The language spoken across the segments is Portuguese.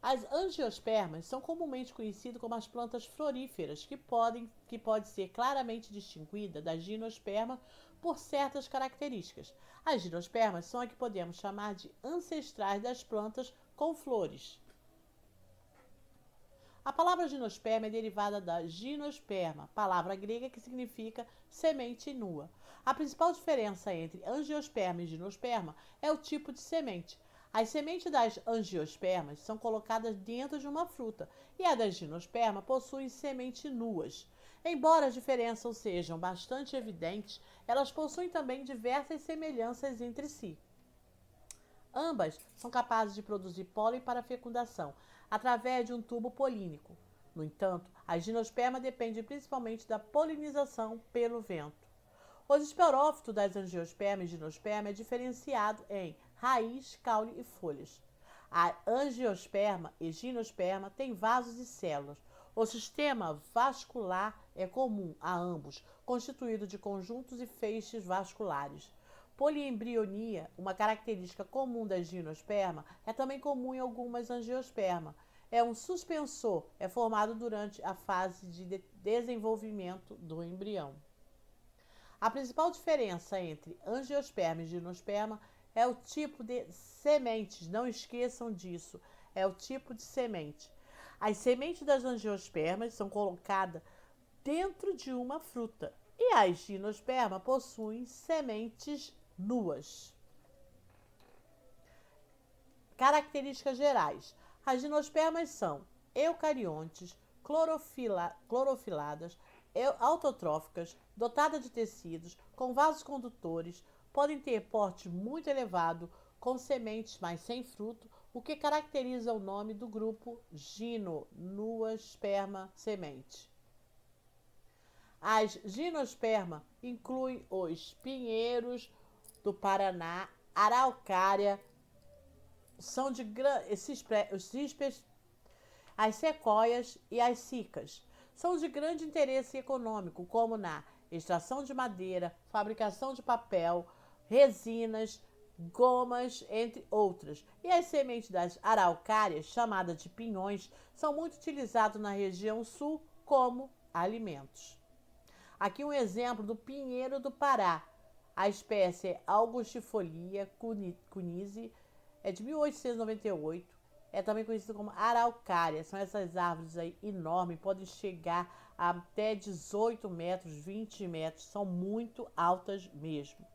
As angiospermas são comumente conhecidas como as plantas floríferas, que pode ser claramente distinguida da gimnosperma por certas características. As gimnospermas são a que podemos chamar de ancestrais das plantas com flores. A palavra gimnosperma é derivada da gimnosperma, palavra grega que significa semente nua. A principal diferença entre angiosperma e gimnosperma é o tipo de semente. As sementes das angiospermas são colocadas dentro de uma fruta e a das gimnosperma possuem sementes nuas. Embora as diferenças sejam bastante evidentes, elas possuem também diversas semelhanças entre si. Ambas são capazes de produzir pólen para fecundação, através de um tubo polínico. No entanto, a gimnosperma depende principalmente da polinização pelo vento. Os esporófitos das angiosperma e gimnosperma é diferenciado em raiz, caule e folhas. A angiosperma e gimnosperma têm vasos e células. O sistema vascular é comum a ambos, constituído de conjuntos e feixes vasculares. Poliembrionia, uma característica comum da gimnosperma, é também comum em algumas angiospermas. É um suspensor, é formado durante a fase de desenvolvimento do embrião. A principal diferença entre angiosperma e gimnosperma é o tipo de sementes. Não esqueçam disso. É o tipo de semente. As sementes das angiospermas são colocadas dentro de uma fruta e as gimnospermas possuem sementes nuas. Características gerais. As gimnospermas são eucariontes, clorofiladas, autotróficas, dotadas de tecidos, com vasos condutores, podem ter porte muito elevado, com sementes, mas sem fruto, o que caracteriza o nome do grupo gino, nuasperma, semente. As gimnospermas incluem os pinheiros do Paraná, araucária, são de as sequoias e as cicas. São de grande interesse econômico, como na extração de madeira, fabricação de papel, resinas, gomas, entre outras. E as sementes das araucárias, chamadas de pinhões, são muito utilizadas na região sul como alimentos. Aqui um exemplo do pinheiro do Pará. A espécie é Augustifolia cunise, é de 1898. É também conhecido como araucária. São essas árvores aí enormes, podem chegar a até 18 metros, 20 metros. São muito altas mesmo.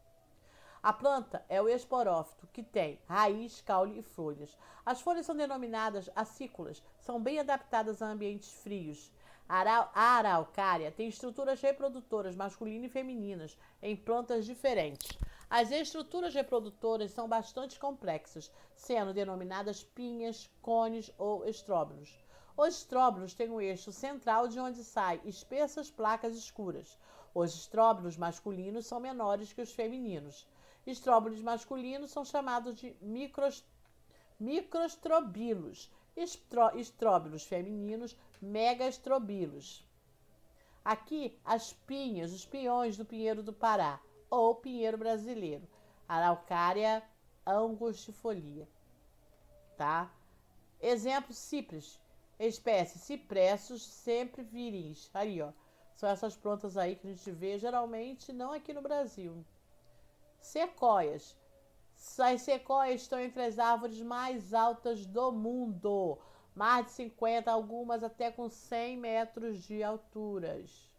A planta é o esporófito, que tem raiz, caule e folhas. As folhas são denominadas acículas, são bem adaptadas a ambientes frios. A araucária tem estruturas reprodutoras masculinas e femininas em plantas diferentes. As estruturas reprodutoras são bastante complexas, sendo denominadas pinhas, cones ou estróbilos. Os estróbilos têm um eixo central de onde saem espessas placas escuras. Os estróbilos masculinos são menores que os femininos. Estróbilos masculinos são chamados de microstrobilos. Estróbilos femininos, megastrobilos. Aqui, as pinhas, os pinhões do pinheiro do Pará, ou pinheiro brasileiro, Araucária angustifolia, tá? Exemplo, cipres, espécie cipressos sempre viris. Aí, ó, são essas plantas aí que a gente vê, geralmente não aqui no Brasil. Sequoias. As sequoias estão entre as árvores mais altas do mundo. Mais de 50, algumas até com 100 metros de alturas.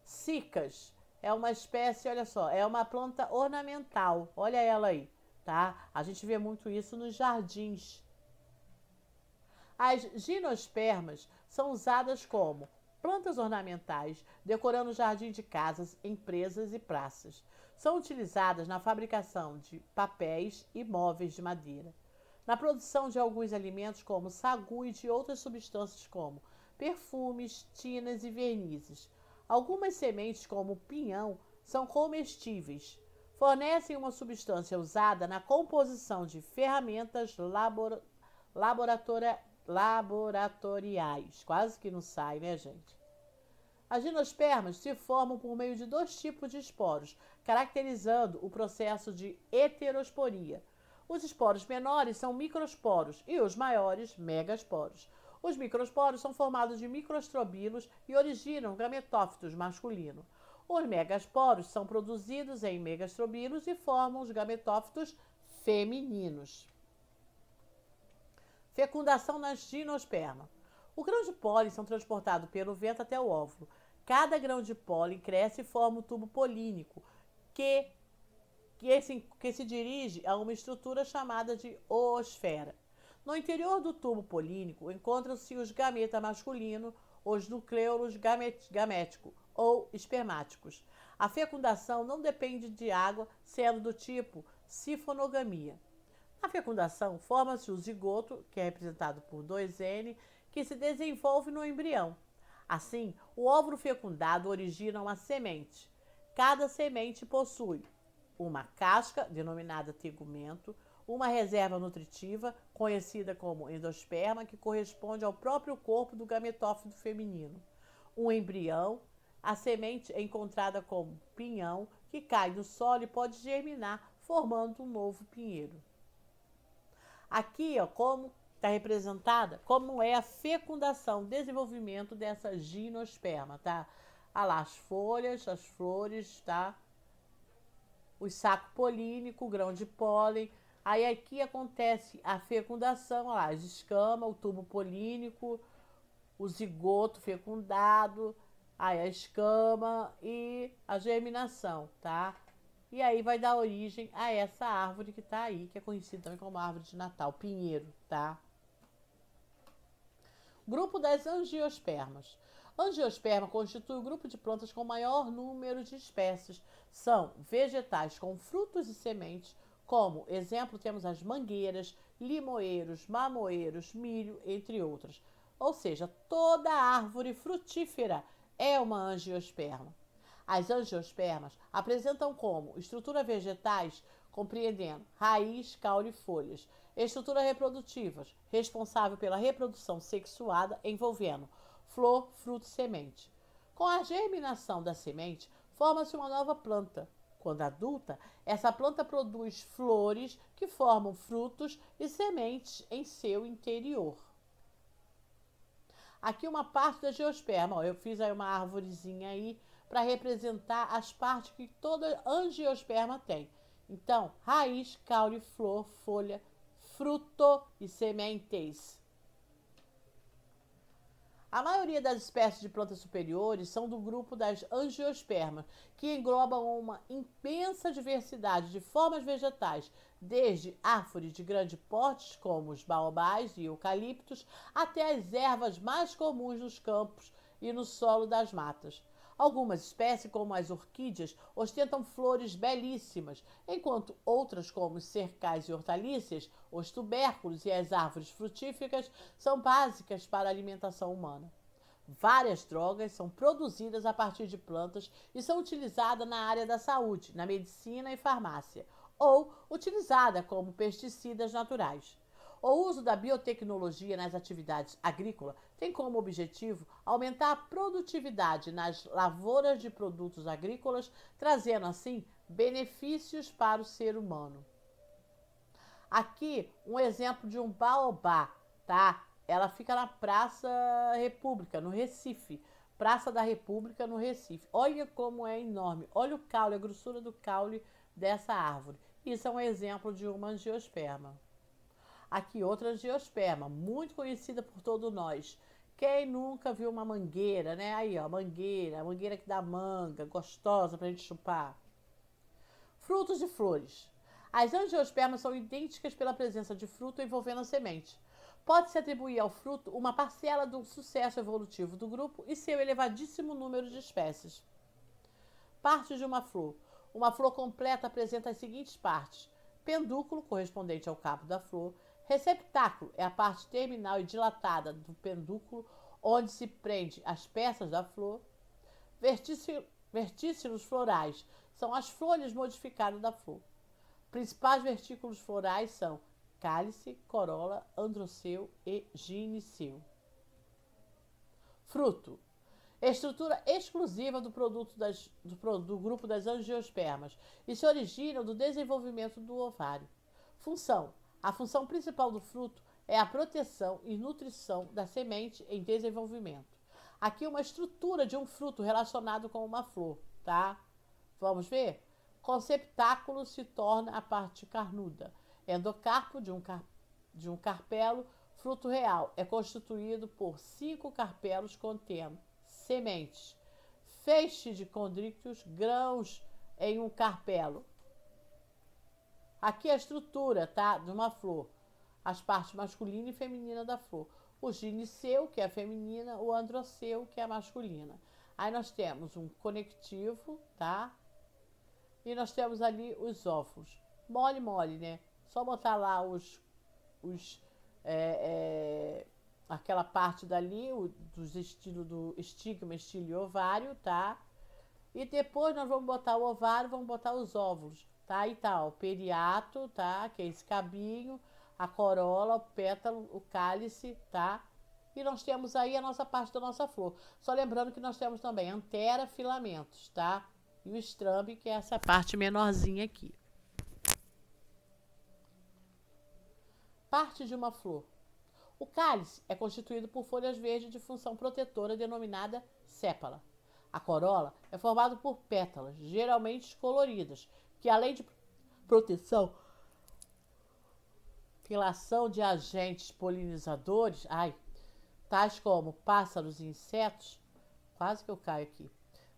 Cicas é uma espécie, olha só, é uma planta ornamental. Olha ela aí, tá? A gente vê muito isso nos jardins. As gimnospermas são usadas como plantas ornamentais, decorando o jardim de casas, empresas e praças. São utilizadas na fabricação de papéis e móveis de madeira, na produção de alguns alimentos como sagu e de outras substâncias como perfumes, tinas e vernizes. Algumas sementes, como o pinhão, são comestíveis. Fornecem uma substância usada na composição de ferramentas laboratoriais. Quase que não sai, né, gente? As gimnospermas se formam por meio de dois tipos de esporos, caracterizando o processo de heterosporia. Os esporos menores são microesporos e os maiores, megaesporos. Os microesporos são formados de microestrobilos e originam gametófitos masculino. Os megaesporos são produzidos em megaestrobilos e formam os gametófitos femininos. Fecundação na gimnosperma. O grão de pólen são transportados pelo vento até o óvulo. Cada grão de pólen cresce e forma um tubo polínico, que se dirige a uma estrutura chamada de oosfera. No interior do tubo polínico encontram-se os gametas masculinos, os nucleuros gaméticos ou espermáticos. A fecundação não depende de água, sendo do tipo sifonogamia. Na fecundação, forma-se o zigoto, que é representado por 2N, que se desenvolve no embrião. Assim, o óvulo fecundado origina uma semente. Cada semente possui uma casca, denominada tegumento, uma reserva nutritiva, conhecida como endosperma, que corresponde ao próprio corpo do gametófito feminino, um embrião, a semente é encontrada como pinhão, que cai no solo e pode germinar, formando um novo pinheiro. Aqui, como está representada, como é a fecundação, desenvolvimento dessa gimnosperma, tá? Olha lá, as folhas, as flores, tá? O saco polínico, o grão de pólen. Aí aqui acontece a fecundação, olha lá, as escamas, o tubo polínico, o zigoto fecundado, aí a escama e a germinação, tá? E aí vai dar origem a essa árvore que tá aí, que é conhecida também como árvore de Natal, pinheiro, tá? Grupo das angiospermas. Angiosperma constitui o grupo de plantas com maior número de espécies. São vegetais com frutos e sementes, como exemplo temos as mangueiras, limoeiros, mamoeiros, milho, entre outras. Ou seja, toda árvore frutífera é uma angiosperma. As angiospermas apresentam como estrutura vegetais, compreendendo raiz, caule e folhas, estruturas reprodutivas, responsável pela reprodução sexuada, envolvendo flor, fruto e semente. Com a germinação da semente, forma-se uma nova planta. Quando adulta, essa planta produz flores que formam frutos e sementes em seu interior. Aqui uma parte da geosperma, ó, eu fiz aí uma árvorezinha aí para representar as partes que toda angiosperma tem. Então, raiz, caule, flor, folha, fruto e sementes. A maioria das espécies de plantas superiores são do grupo das angiospermas, que englobam uma imensa diversidade de formas vegetais, desde árvores de grande porte, como os baobás e eucaliptos, até as ervas mais comuns nos campos e no solo das matas. Algumas espécies, como as orquídeas, ostentam flores belíssimas, enquanto outras, como os cercais e hortaliças, os tubérculos e as árvores frutíferas, são básicas para a alimentação humana. Várias drogas são produzidas a partir de plantas e são utilizadas na área da saúde, na medicina e farmácia, ou utilizadas como pesticidas naturais. O uso da biotecnologia nas atividades agrícolas tem como objetivo aumentar a produtividade nas lavouras de produtos agrícolas, trazendo assim benefícios para o ser humano. Aqui um exemplo de um baobá, tá? Ela fica na Praça República, no Recife. Praça da República, no Recife. Olha como é enorme. Olha o caule, a grossura do caule dessa árvore. Isso é um exemplo de uma angiosperma. Aqui outra angiosperma, muito conhecida por todos nós. Quem nunca viu uma mangueira, né? Aí, ó, mangueira, a mangueira que dá manga, gostosa pra gente chupar. Frutos e flores. As angiospermas são idênticas pela presença de fruto envolvendo a semente. Pode-se atribuir ao fruto uma parcela do sucesso evolutivo do grupo e seu elevadíssimo número de espécies. Partes de uma flor. Uma flor completa apresenta as seguintes partes: pedúnculo, correspondente ao cabo da flor. Receptáculo é a parte terminal e dilatada do pedúnculo, onde se prende as peças da flor. Vertículos florais são as folhas modificadas da flor. Principais vertículos florais são cálice, corola, androceu e gineceu. Fruto. Estrutura exclusiva do produto do grupo das angiospermas e se originam do desenvolvimento do ovário. Função. A função principal do fruto é a proteção e nutrição da semente em desenvolvimento. Aqui uma estrutura de um fruto relacionado com uma flor, tá? Vamos ver? Conceptáculo se torna a parte carnuda. Endocarpo de um carpelo, fruto real, é constituído por 5 carpelos contendo sementes. Feixe de condrículos, grãos em um carpelo. Aqui a estrutura, tá? De uma flor. As partes masculina e feminina da flor. O gineceu, que é a feminina, o androceu, que é a masculina. Aí nós temos um conectivo, tá? E nós temos ali os óvulos. Mole, mole, né? Só botar lá aquela parte dali, dos estilos do estigma, estilo e ovário, tá? E depois nós vamos botar o ovário, vamos botar os óvulos, tá? E tal, o periato, tá? Que é esse cabinho, a corola, o pétalo, o cálice, tá? E nós temos aí a nossa parte da nossa flor. Só lembrando que nós temos também antera, filamentos, tá? E o estrambe, que é essa parte menorzinha aqui. Parte de uma flor. O cálice é constituído por folhas verdes de função protetora denominada sépala. A corola é formada por pétalas, geralmente coloridas, que além de proteção pela ação de agentes polinizadores, tais como pássaros e insetos, quase que eu caio aqui.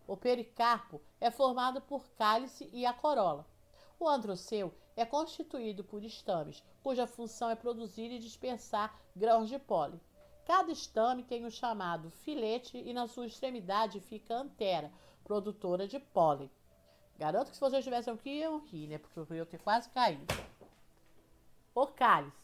O pericarpo é formado por cálice e a corola. O androceu é constituído por estames, cuja função é produzir e dispersar grãos de pólen. Cada estame tem o chamado filete e na sua extremidade fica a antera, produtora de pólen. Garanto que se vocês estivessem aqui, iam rir, né? Porque eu ter quase caído. O cálice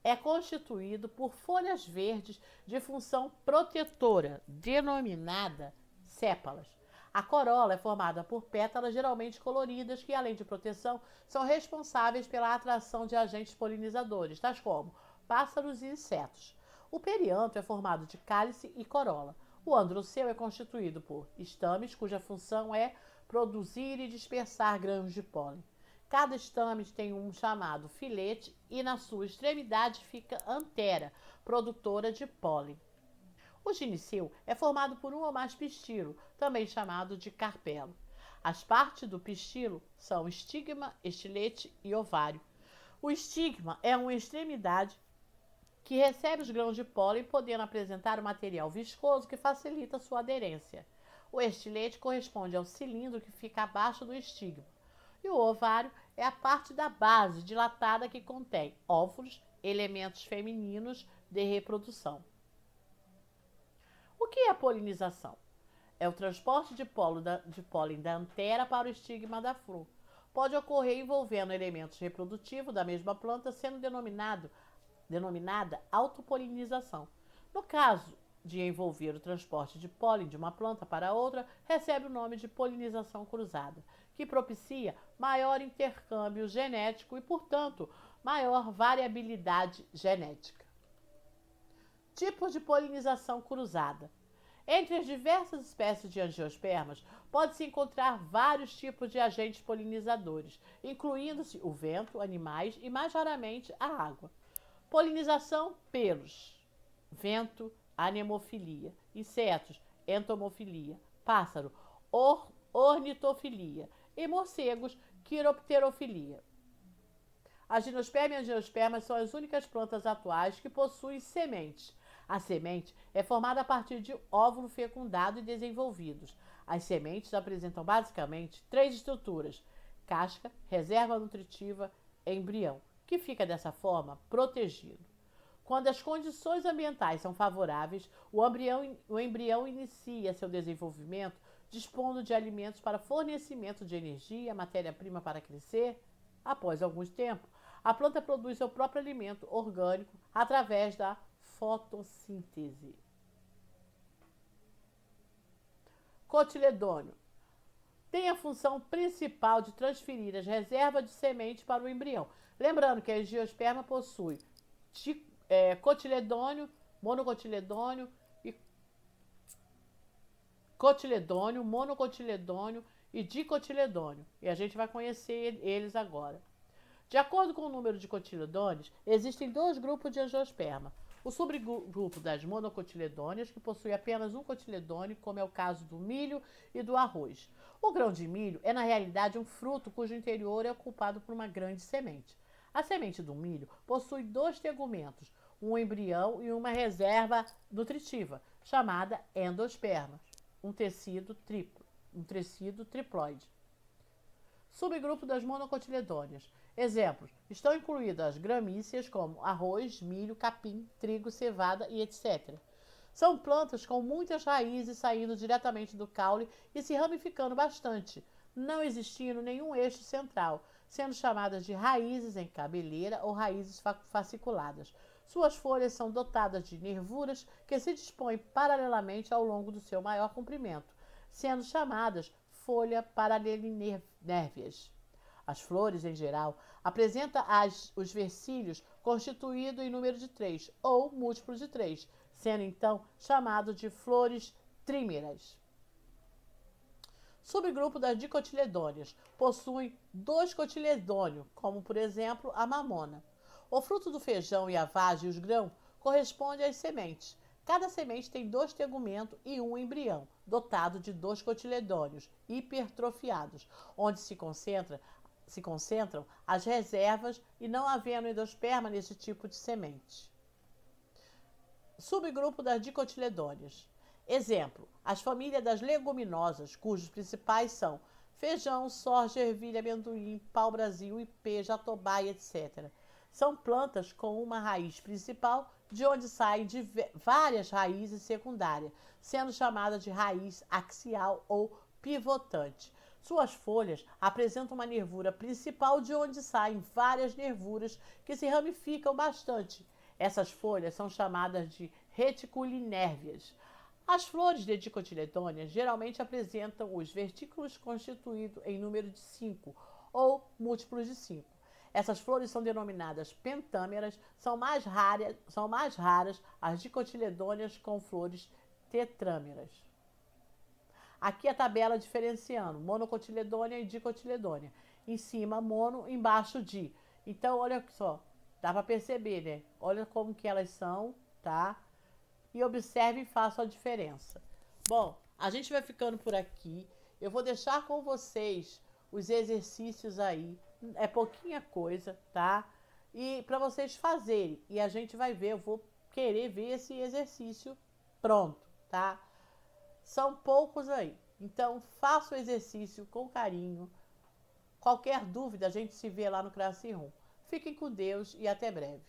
é constituído por folhas verdes de função protetora, denominada sépalas. A corola é formada por pétalas geralmente coloridas que, além de proteção, são responsáveis pela atração de agentes polinizadores, tais como pássaros e insetos. O perianto é formado de cálice e corola. O androceu é constituído por estames, cuja função é produzir e dispersar grãos de pólen. Cada estame tem um chamado filete e na sua extremidade fica antera, produtora de pólen. O gineceu é formado por um ou mais pistilos, também chamado de carpelo. As partes do pistilo são estigma, estilete e ovário. O estigma é uma extremidade que recebe os grãos de pólen, podendo apresentar um material viscoso que facilita sua aderência. O estilete corresponde ao cilindro que fica abaixo do estigma. E o ovário é a parte da base dilatada que contém óvulos, elementos femininos de reprodução. O que é a polinização? É o transporte de pólen da antera para o estigma da flor. Pode ocorrer envolvendo elementos reprodutivos da mesma planta, sendo denominada autopolinização. No caso de envolver o transporte de pólen de uma planta para outra, recebe o nome de polinização cruzada, que propicia maior intercâmbio genético e, portanto, maior variabilidade genética. Tipos de polinização cruzada. Entre as diversas espécies de angiospermas, pode-se encontrar vários tipos de agentes polinizadores, incluindo-se o vento, animais e, mais raramente, a água. Polinização pelos. Vento, anemofilia. Insetos, entomofilia. Pássaro, ornitofilia. E morcegos, quiropterofilia. A gimnosperma e a angiosperma são as únicas plantas atuais que possuem sementes. A semente é formada a partir de óvulo fecundado e desenvolvidos. As sementes apresentam basicamente 3 estruturas: casca, reserva nutritiva, embrião, que fica dessa forma protegido. Quando as condições ambientais são favoráveis, o embrião inicia seu desenvolvimento dispondo de alimentos para fornecimento de energia, matéria-prima para crescer. Após algum tempo, a planta produz seu próprio alimento orgânico através da fotossíntese. Cotiledônio. Tem a função principal de transferir as reservas de semente para o embrião. Lembrando que a angiosperma possui cotiledônio, monocotiledônio e cotiledônio, monocotiledônio e dicotiledônio. E a gente vai conhecer eles agora. De acordo com o número de cotiledôneos, existem dois grupos de angiosperma. O subgrupo das monocotiledôneas, que possui apenas um cotiledôneo, como é o caso do milho e do arroz. O grão de milho é, na realidade, um fruto cujo interior é ocupado por uma grande semente. A semente do milho possui dois tegumentos, um embrião e uma reserva nutritiva, chamada endosperma, um tecido triploide. Subgrupo das monocotiledôneas. Exemplos: estão incluídas as gramíneas como arroz, milho, capim, trigo, cevada e etc. São plantas com muitas raízes saindo diretamente do caule e se ramificando bastante, não existindo nenhum eixo central, sendo chamadas de raízes em cabeleira ou raízes fasciculadas. Suas folhas são dotadas de nervuras que se dispõem paralelamente ao longo do seu maior comprimento, sendo chamadas folha paralelinérvias. As flores, em geral, apresentam os vercílios constituídos em número de 3 ou múltiplo de 3, sendo então chamado de flores trímeras. Subgrupo das dicotiledôneas. Possuem dois cotiledôneos, como por exemplo a mamona. O fruto do feijão e a vagem e os grãos correspondem às sementes. Cada semente tem dois tegumentos e um embrião, dotado de dois cotiledôneos hipertrofiados, onde se concentram as reservas e não havendo endosperma nesse tipo de semente. Subgrupo das dicotiledôneas. Exemplo: as famílias das leguminosas, cujos principais são feijão, soja, ervilha, amendoim, pau-brasil, ipê, jatobá, etc. São plantas com uma raiz principal, de onde saem várias raízes secundárias, sendo chamada de raiz axial ou pivotante. Suas folhas apresentam uma nervura principal, de onde saem várias nervuras que se ramificam bastante. Essas folhas são chamadas de reticulinérvias. As flores de dicotiledôneas geralmente apresentam os vertículos constituídos em número de 5 ou múltiplos de 5. Essas flores são denominadas pentâmeras, são mais raras as dicotiledôneas com flores tetrâmeras. Aqui a tabela diferenciando monocotiledônea e dicotiledônea. Em cima, mono, embaixo, di. Então, olha só, dá para perceber, né? Olha como que elas são, tá? E observe e faça a diferença. Bom, a gente vai ficando por aqui. Eu vou deixar com vocês os exercícios aí. É pouquinha coisa, tá? E para vocês fazerem. E a gente vai ver, eu vou querer ver esse exercício pronto, tá? São poucos aí. Então, faça o exercício com carinho. Qualquer dúvida, a gente se vê lá no Classroom. Fiquem com Deus e até breve.